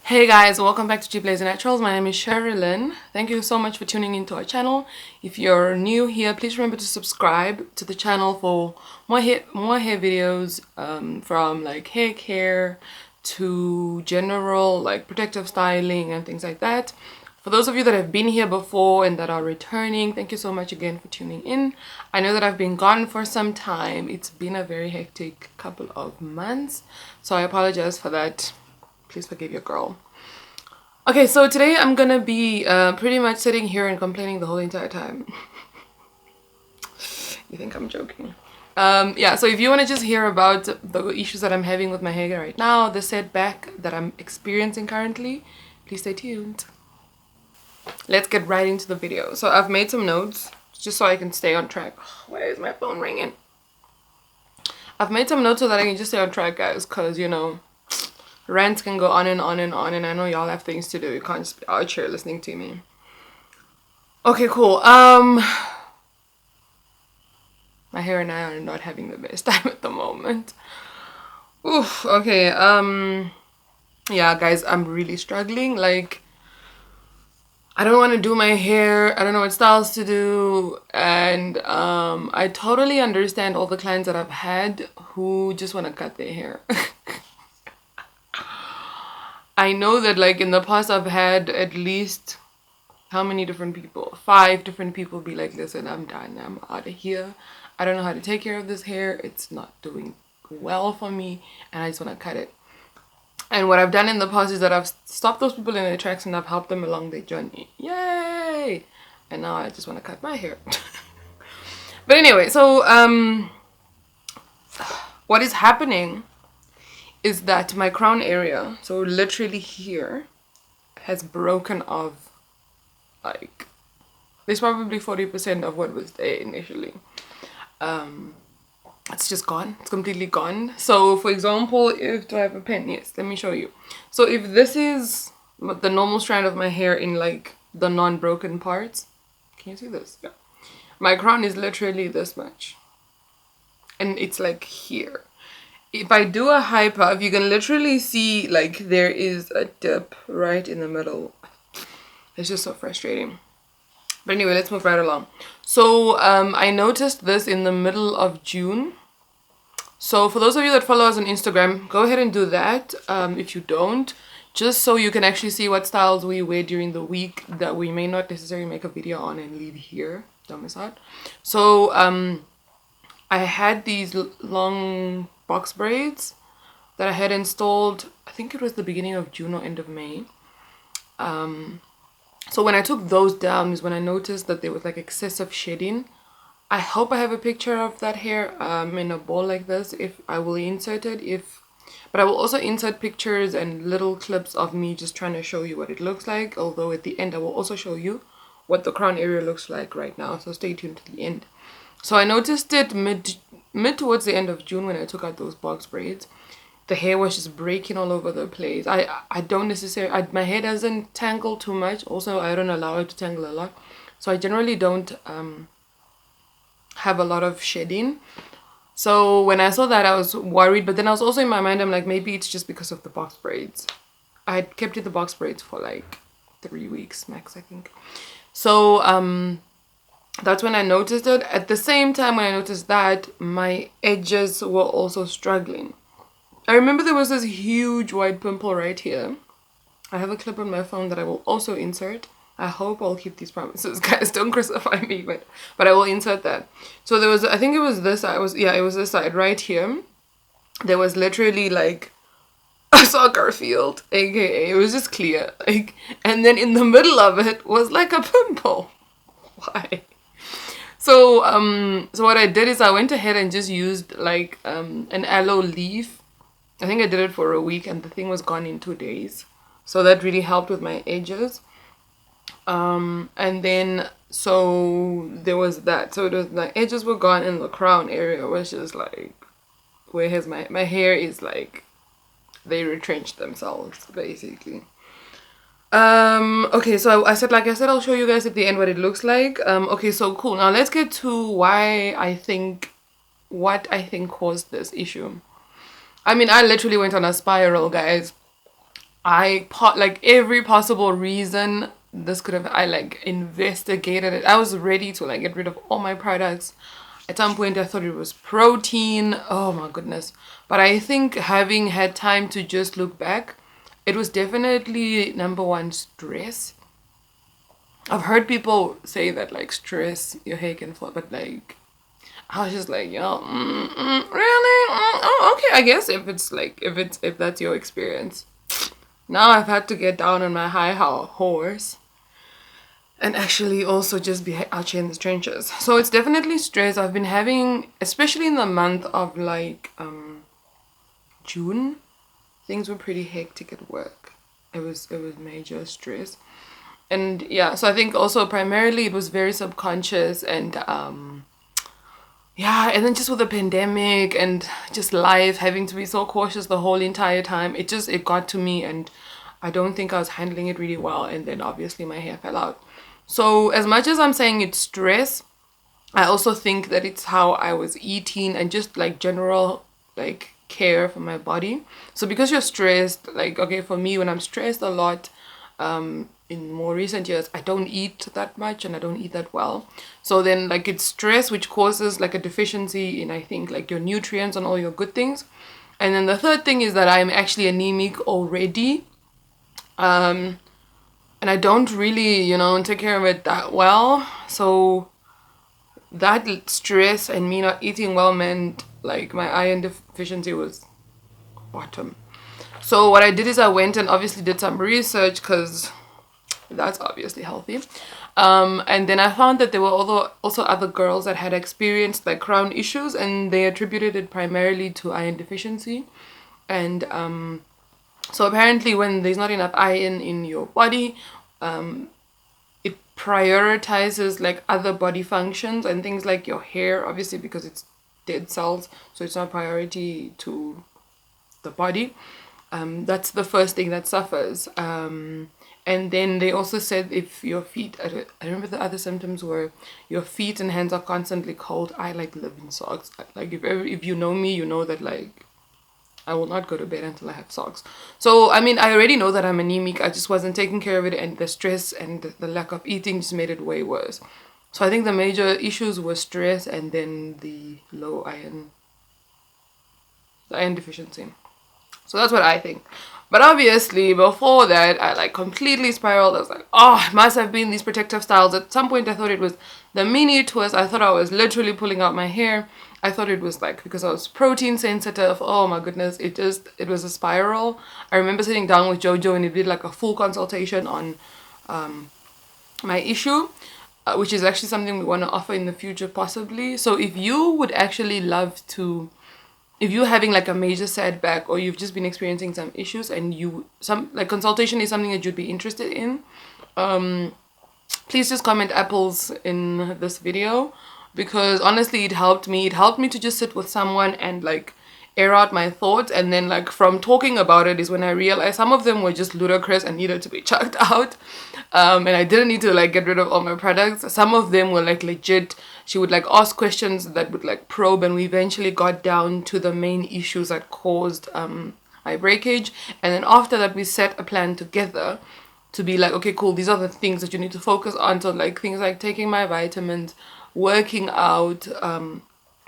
Hey guys, welcome back to Cheap Lazy Naturals. My name is Cheroline. Thank you so much for tuning into our channel. If you're new here, please remember to subscribe to the channel for more hair videos from like hair care to general like protective styling and things like that. For those of you that have been here before and that are returning, thank you so much again for tuning in. I know that I've been gone for some time. It's been a very hectic couple of months, so I apologize for that. Please forgive your girl. Okay, so today I'm gonna be pretty much sitting here and complaining the whole entire time. You think I'm joking? Yeah, so if you want to just hear about the issues that I'm having with my hair right now, the setback that I'm experiencing currently, please stay tuned. Let's get right into the video. So I've made some notes just so I can stay on track. Why is my phone ringing? I've made some notes so that I can just stay on track, guys, because you know, rants can go on and on and on, and I know y'all have things to do. You can't just be out here listening to me. Okay, cool. My hair and I are not having the best time at the moment. Oof. Okay. Yeah, guys, I'm really struggling. Like, I don't want to do my hair. I don't know what styles to do, and I totally understand all the clients that I've had who just want to cut their hair. I know that like in the past I've had at least how many different people? 5 different people be like, listen, I'm done, I'm out of here. I don't know how to take care of this hair. It's not doing well for me and I just want to cut it. And what I've done in the past is that I've stopped those people in their tracks and I've helped them along their journey. Yay! And now I just want to cut my hair. But anyway, so what is happening is that my crown area, so literally here, has broken off. Like, there's probably 40% of what was there initially. It's just gone. It's completely gone. So for example, do I have a pen? Yes, let me show you. So if this is the normal strand of my hair in like the non-broken parts, can you see this? Yeah. My crown is literally this much. And it's like here. If I do a high puff, you can literally see like there is a dip right in the middle. It's just so frustrating. But anyway, let's move right along. So I noticed this in the middle of June. So for those of you that follow us on Instagram, go ahead and do that. If you don't, just so you can actually see what styles we wear during the week that we may not necessarily make a video on and leave here. Don't miss out. So I had these long box braids that I had installed. I think it was the beginning of June or end of May. So when I took those down is when I noticed that there was like excessive shedding. I hope I have a picture of that hair in a ball like this. If I will insert it, but I will also insert pictures and little clips of me just trying to show you what it looks like. Although at the end I will also show you what the crown area looks like right now. So stay tuned to the end. So I noticed it mid towards the end of June when I took out those box braids. The hair was just breaking all over the place. I don't necessarily, my hair doesn't tangle too much. Also, I don't allow it to tangle a lot. So I generally don't have a lot of shedding. So when I saw that, I was worried. But then I was also in my mind, I'm like, maybe it's just because of the box braids. I had kept in the box braids for like 3 weeks max, I think. So that's when I noticed it. At the same time when I noticed that, my edges were also struggling. I remember there was this huge white pimple right here. I have a clip on my phone that I will also insert. I hope I'll keep these promises, guys. Don't crucify me, but I will insert that. So there was, I think it was this side. It was this side right here. There was literally like a soccer field, aka it was just clear. Like, and then in the middle of it was like a pimple. Why? So so what I did is I went ahead and just used like an aloe leaf. I think I did it for a week and the thing was gone in 2 days. So that really helped with my edges. And then, so there was that. So it was, my edges were gone and the crown area was just like, where has my hair is like, they retrenched themselves, basically. Okay, so I said, like I said, I'll show you guys at the end what it looks like. Okay, so cool. Now let's get to what I think caused this issue. I mean, I literally went on a spiral, guys. like every possible reason this could have, I like investigated it. I was ready to like get rid of all my products. At some point I thought it was protein. Oh my goodness. But I think having had time to just look back, it was definitely number one, stress. I've heard people say that like stress, your hair can fall, but like I was just like, yo, really? Oh, okay. I guess if that's your experience. Now I've had to get down on my high horse and actually also just be out here in the trenches. So it's definitely stress. I've been having, especially in the month of like June, things were pretty hectic at work. It was major stress. And yeah, so I think also primarily it was very subconscious, and yeah, and then just with the pandemic and just life, having to be so cautious the whole entire time, it got to me, and I don't think I was handling it really well, and then obviously my hair fell out. So as much as I'm saying it's stress, I also think that it's how I was eating and just like general like care for my body. So because you're stressed, like okay, for me when I'm stressed a lot, in more recent years, I don't eat that much and I don't eat that well. So then like it's stress which causes like a deficiency in, I think, like your nutrients and all your good things. And then the third thing is that I'm actually anemic already. And I don't really, take care of it that well. So that stress and me not eating well meant like my iron deficiency was bottom. So what I did is I went and obviously did some research, because that's obviously healthy. And then I found that there were also other girls that had experienced like crown issues, and they attributed it primarily to iron deficiency. And so apparently when there's not enough iron in your body, it prioritizes like other body functions and things like your hair, obviously because it's dead cells, so it's not priority to the body. That's the first thing that suffers. And then they also said if your feet, I remember the other symptoms were your feet and hands are constantly cold. I like live in socks. Like if you know me, you know that like I will not go to bed until I have socks. So I mean, I already know that I'm anemic. I just wasn't taking care of it, and the stress and the lack of eating just made it way worse. So I think the major issues were stress and then the iron deficiency. So that's what I think. But obviously, before that, I like completely spiraled. I was like, oh, it must have been these protective styles. At some point, I thought it was the mini twist. I thought I was literally pulling out my hair. I thought it was like because I was protein sensitive. Oh my goodness, it was a spiral. I remember sitting down with Jojo and we did like a full consultation on my issue, which is actually something we want to offer in the future possibly. So if you would actually love to, if you're having like a major setback or you've just been experiencing some issues and some like consultation is something that you'd be interested in, please just comment apples in this video, because honestly it helped me to just sit with someone and like air out my thoughts. And then like from talking about it is when I realized some of them were just ludicrous and needed to be chucked out, and I didn't need to like get rid of all my products. Some of them were like legit. She would like ask questions that would like probe, and we eventually got down to the main issues that caused my breakage. And then after that we set a plan together to be like, okay, cool, these are the things that you need to focus on. So like things like taking my vitamins, working out,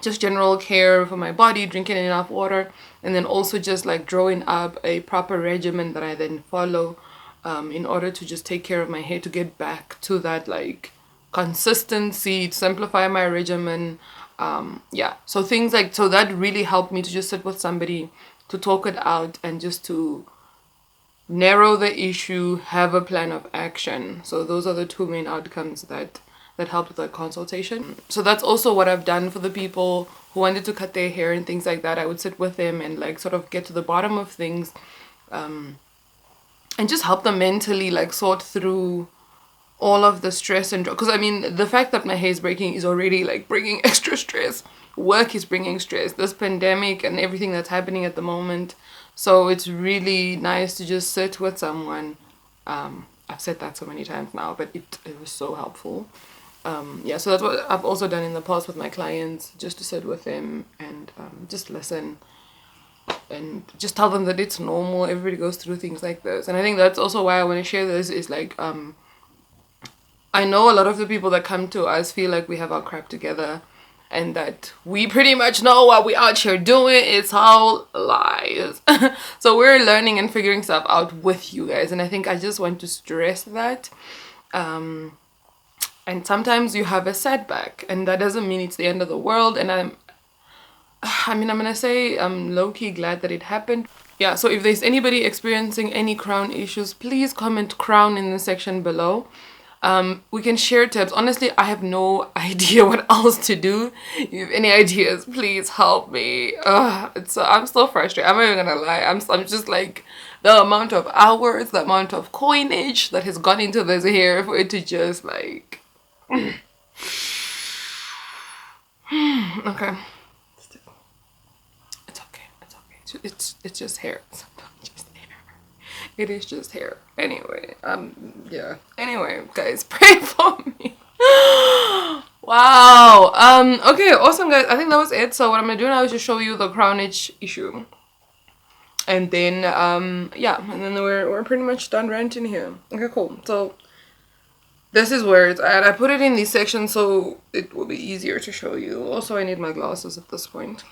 just general care for my body, drinking enough water, and then also just like drawing up a proper regimen that I then follow in order to just take care of my hair, to get back to that like consistency, to simplify my regimen. Yeah, so things like, so that really helped me to just sit with somebody to talk it out and just to narrow the issue, have a plan of action. So those are the two main outcomes that helped with the consultation. So that's also what I've done for the people who wanted to cut their hair and things like that. I would sit with them and like sort of get to the bottom of things, and just help them mentally like sort through all of the stress and because I mean the fact that my hair is breaking is already like bringing extra stress. Work is bringing stress, this pandemic and everything that's happening at the moment. So it's really nice to just sit with someone. I've said that so many times now, but it was so helpful. Yeah, so that's what I've also done in the past with my clients, just to sit with them and just listen. and just tell them that it's normal. Everybody goes through things like this. And I think that's also why I want to share this, is like I know a lot of the people that come to us feel like we have our crap together and that we pretty much know what we out here doing. It's all lies. So we're learning and figuring stuff out with you guys, and I think I just want to stress that. And sometimes you have a setback, and that doesn't mean it's the end of the world. And I'm gonna say I'm low-key glad that it happened. Yeah, so if there's anybody experiencing any crown issues, please comment crown in the section below. We can share tips. Honestly, I have no idea what else to do. If you have any ideas, please help me. I'm so frustrated. I'm not even gonna lie. I'm just like, the amount of hours, the amount of coinage that has gone into this hair for it to just like okay. It's okay. It's just hair. It's just hair. It is just hair. Anyway, yeah. Anyway, guys, pray for me. Wow. Okay, awesome, guys. I think that was it. So what I'm gonna do now is just show you the crownage issue. And then yeah, and then we're pretty much done ranting here. Okay, cool. So this is where it's at. I put it in these sections so it will be easier to show you. Also, I need my glasses at this point.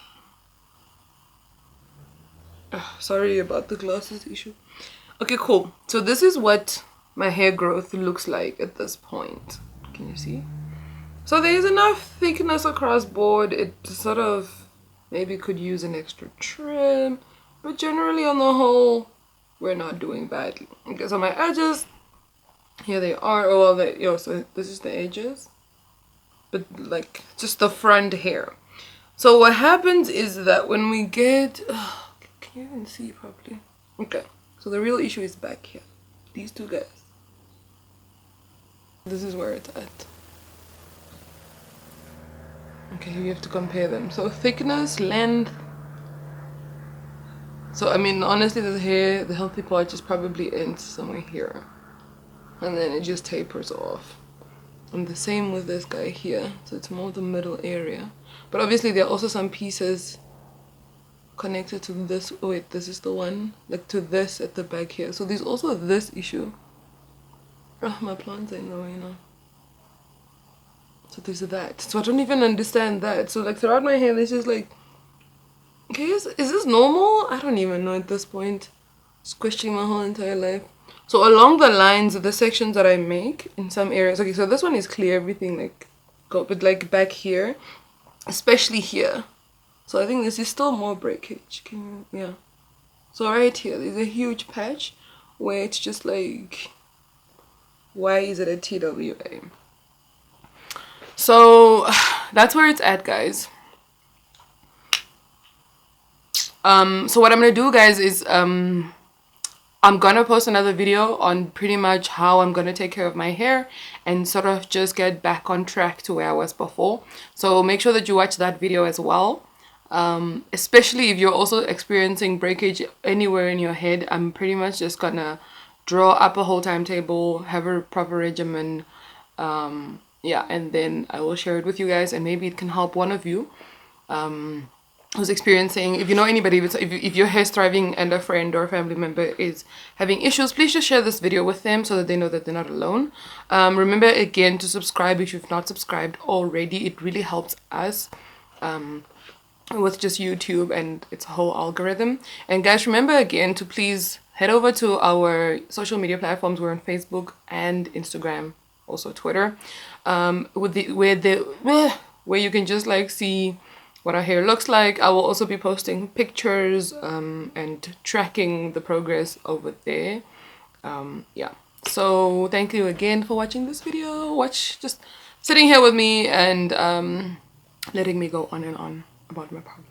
Sorry about the glasses issue. Okay, cool. So this is what my hair growth looks like at this point. Can you see? So there's enough thickness across board. It sort of maybe could use an extra trim, but generally on the whole, we're not doing badly. Okay, so my edges, here they are. Oh, well, so this is the edges, but like just the front hair. So what happens is that when we get, can you even see properly? Okay, so the real issue is back here. These two guys. This is where it's at. Okay, you have to compare them. So thickness, length. So I mean, honestly, the hair, the healthy part just probably ends somewhere here, and then it just tapers off. And the same with this guy here. So it's more the middle area. But obviously there are also some pieces connected to this. Oh wait, this is the one, like to this at the back here. So there's also this issue. Oh, my plants ain't going now. So there's that. So I don't even understand that. So like throughout my hair, this is like, okay, is this normal? I don't even know at this point. Just questioning my whole entire life. So along the lines of the sections that I make in some areas, okay, so this one is clear, everything like go, but like back here, especially here. So I think this is still more breakage. Yeah. So right here, there's a huge patch where it's just like, why is it a TWA? So that's where it's at, guys. So what I'm gonna do, guys, is I'm gonna post another video on pretty much how I'm gonna take care of my hair and sort of just get back on track to where I was before. So make sure that you watch that video as well. Especially if you're also experiencing breakage anywhere in your head. I'm pretty much just gonna draw up a whole timetable, have a proper regimen, yeah, and then I will share it with you guys, and maybe it can help one of you who's experiencing, if you know anybody, if your hair's thriving and a friend or a family member is having issues, please just share this video with them so that they know that they're not alone. Remember again to subscribe if you've not subscribed already. It really helps us with just YouTube and its whole algorithm. And guys, remember again to please head over to our social media platforms. We're on Facebook and Instagram, also Twitter, where you can just like see what our hair looks like. I will also be posting pictures and tracking the progress over there. Yeah, so thank you again for watching this video. Just sitting here with me and letting me go on and on about my problem.